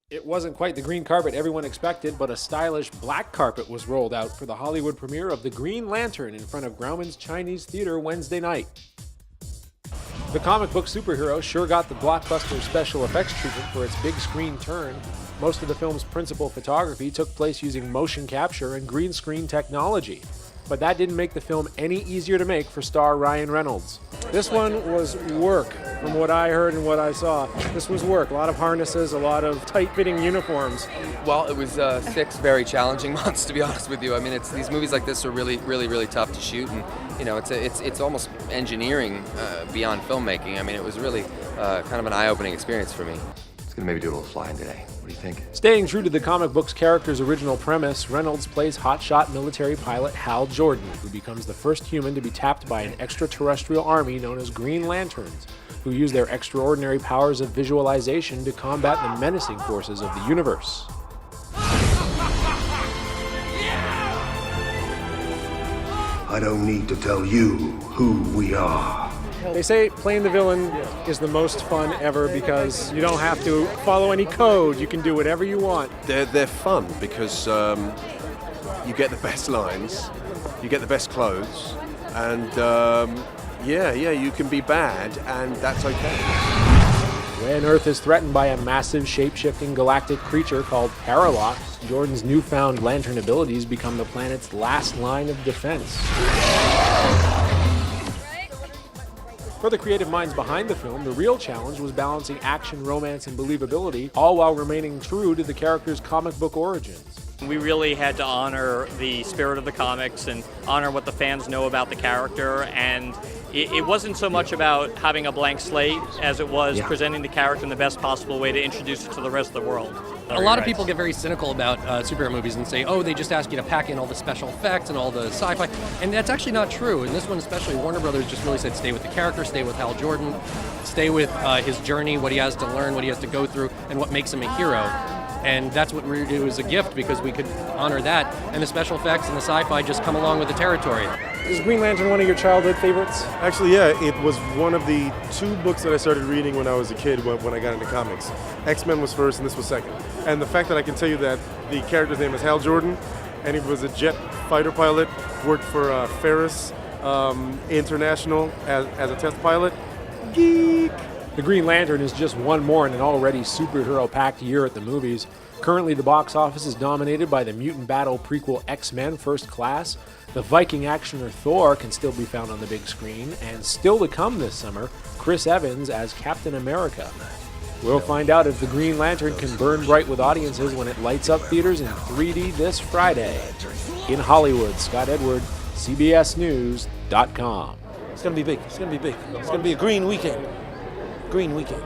It wasn't quite the green carpet everyone expected, but a stylish black carpet was rolled out for the Hollywood premiere of The Green Lantern in front of Grauman's Chinese Theater Wednesday night. The comic book superhero sure got the blockbuster special effects treatment for its big screen turn. Most of the film's principal photography took place using motion capture and green screen technology. But that didn't make the film any easier to make for star Ryan Reynolds. This one was work, from what I heard and what I saw. This was work. A lot of harnesses, a lot of tight-fitting uniforms. Well, it was 6 very challenging months, to be honest with you. I mean, these movies like this are really tough to shoot, and it's almost engineering beyond filmmaking. I mean, it was really kind of an eye-opening experience for me. It's gonna maybe do a little flying today. What do you think? Staying true to the comic book's character's original premise, Reynolds plays hotshot military pilot Hal Jordan, who becomes the first human to be tapped by an extraterrestrial army known as Green Lanterns, who use their extraordinary powers of visualization to combat the menacing forces of the universe. I don't need to tell you who we are. They say playing the villain is the most fun ever because you don't have to follow any code. You can do whatever you want. They're fun because you get the best lines, you get the best clothes, and you can be bad, and that's okay. When Earth is threatened by a massive shape-shifting galactic creature called Parallax, Jordan's newfound lantern abilities become the planet's last line of defense. For the creative minds behind the film, the real challenge was balancing action, romance, and believability, all while remaining true to the character's comic book origins. We really had to honor the spirit of the comics and honor what the fans know about the character, and it wasn't so much about having a blank slate as it was presenting the character in the best possible way to introduce it to the rest of the world. A lot of people get very cynical about superhero movies and say, oh, they just ask you to pack in all the special effects and all the sci-fi, and that's actually not true. In this one especially, Warner Brothers just really said stay with the character, stay with Hal Jordan, stay with his journey, what he has to learn, what he has to go through, and what makes him a hero. And that's what it was a gift because we could honor that, and the special effects and the sci-fi just come along with the territory. Is Green Lantern one of your childhood favorites? Actually, yeah, it was one of the 2 books that I started reading when I was a kid when I got into comics. X-Men was first and this was second. And the fact that I can tell you that the character's name is Hal Jordan, and he was a jet fighter pilot, worked for Ferris International as a test pilot. Geek! The Green Lantern is just one more in an already superhero-packed year at the movies. Currently, the box office is dominated by the mutant battle prequel X-Men First Class. The Viking actioner Thor can still be found on the big screen, and still to come this summer, Chris Evans as Captain America. We'll find out if the Green Lantern can burn bright with audiences when it lights up theaters in 3D this Friday. In Hollywood, Scott Edward, CBSNews.com. It's going to be big. It's going to be big. It's going to be a green weekend. Green weekend.